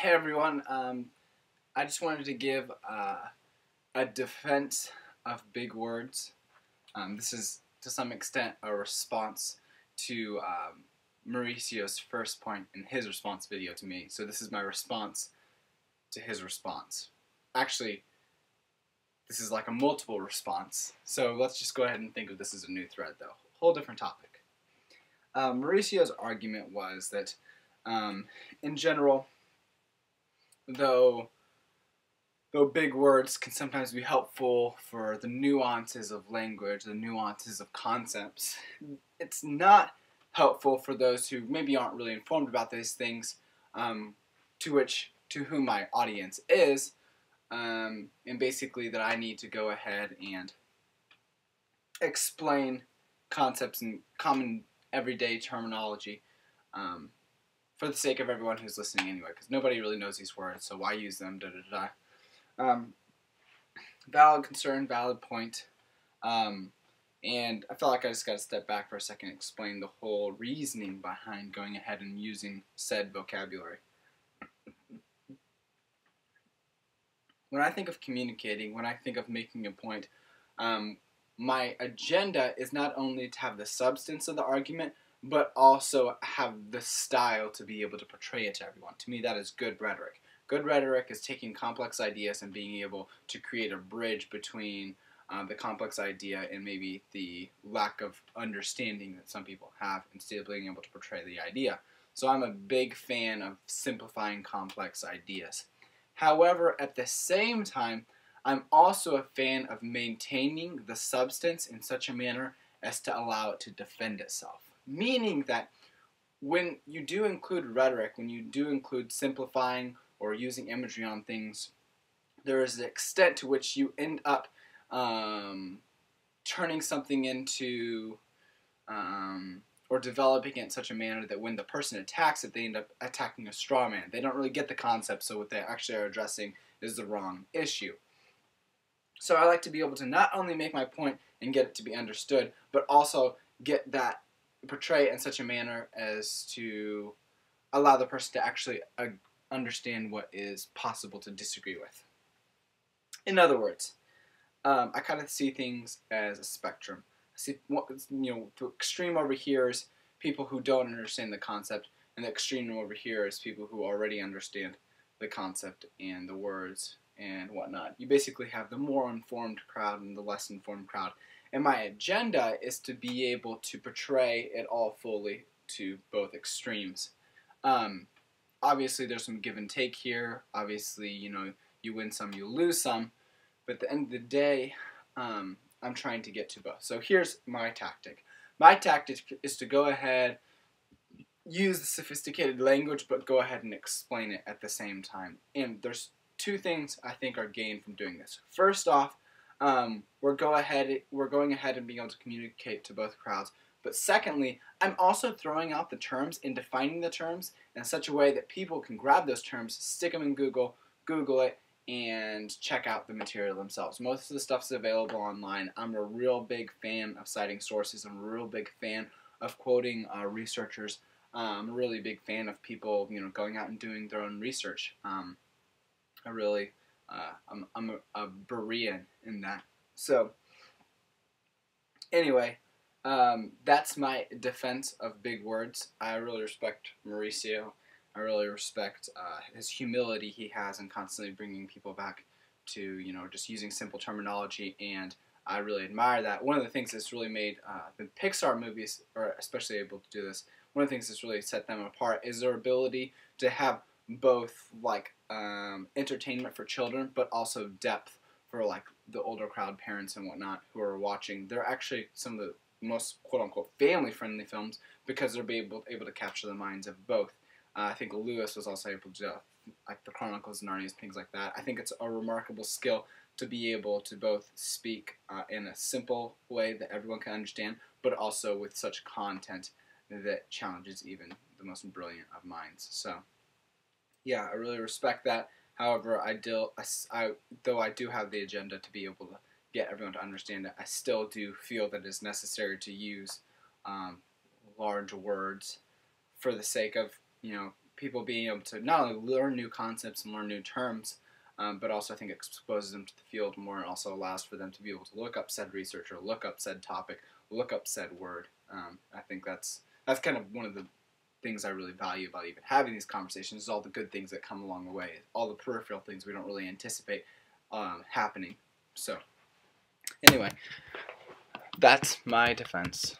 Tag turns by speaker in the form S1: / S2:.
S1: Hey everyone, I just wanted to give a defense of big words. This is to some extent a response to Mauricio's first point in his response video to me. So this is my response to his response. Actually, this is like a multiple response. So let's just go ahead and think of this as a new thread though. Whole different topic. Mauricio's argument was that in general, though big words can sometimes be helpful for the nuances of language, the nuances of concepts, it's not helpful for those who maybe aren't really informed about these things, to whom my audience is, and basically that I need to go ahead and explain concepts in common everyday terminology, for the sake of everyone who's listening anyway, because nobody really knows these words, so why use them, valid concern, valid point, and I felt like I just got to step back for a second and explain the whole reasoning behind going ahead and using said vocabulary. When I think of communicating, when I think of making a point, my agenda is not only to have the substance of the argument, but also have the style to be able to portray it to everyone. To me, that is good rhetoric. Good rhetoric is taking complex ideas and being able to create a bridge between the complex idea and maybe the lack of understanding that some people have, instead of being able to portray the idea. So I'm a big fan of simplifying complex ideas. However, at the same time, I'm also a fan of maintaining the substance in such a manner as to allow it to defend itself. Meaning that when you do include rhetoric, when you do include simplifying or using imagery on things, there is an extent to which you end up turning something into or developing it in such a manner that when the person attacks it, they end up attacking a straw man. They don't really get the concept, so what they actually are addressing is the wrong issue. So I like to be able to not only make my point and get it to be understood, but also get that portray it in such a manner as to allow the person to actually understand what is possible to disagree with. In other words, I kind of see things as a spectrum. I see, the extreme over here is people who don't understand the concept, and the extreme over here is people who already understand the concept and the words and whatnot. You basically have the more informed crowd and the less informed crowd. And my agenda is to be able to portray it all fully to both extremes. Obviously, there's some give and take here. Obviously, you win some, you lose some. But at the end of the day, I'm trying to get to both. So here's my tactic. My tactic is to go ahead, use the sophisticated language, but go ahead and explain it at the same time. And there's two things I think are gained from doing this. First off, we're going ahead and being able to communicate to both crowds. But secondly, I'm also throwing out the terms and defining the terms in such a way that people can grab those terms, stick them in Google it, and check out the material themselves. Most of the stuff's available online. I'm a real big fan of citing sources. I'm a real big fan of quoting researchers. I'm a really big fan of people, going out and doing their own research. I'm a Berean in that. So, anyway, that's my defense of big words. I really respect Mauricio. I really respect his humility he has in constantly bringing people back to, just using simple terminology, and I really admire that. One of the things that's really made the Pixar movies, or especially able to do this, one of the things that's really set them apart is their ability to have both, entertainment for children, but also depth for, the older crowd, parents and whatnot, who are watching. They're actually some of the most quote-unquote family-friendly films because they're able to capture the minds of both. I think Lewis was also able to do, the Chronicles of Narnia and things like that. I think it's a remarkable skill to be able to both speak in a simple way that everyone can understand, but also with such content that challenges even the most brilliant of minds. So, yeah, I really respect that. However, though I do have the agenda to be able to get everyone to understand it, I still do feel that it's necessary to use large words for the sake of, people being able to not only learn new concepts and learn new terms, but also I think it exposes them to the field more and also allows for them to be able to look up said research or look up said topic, look up said word. I think that's kind of one of the things I really value about even having these conversations is all the good things that come along the way, all the peripheral things we don't really anticipate happening. So, anyway, that's my defense.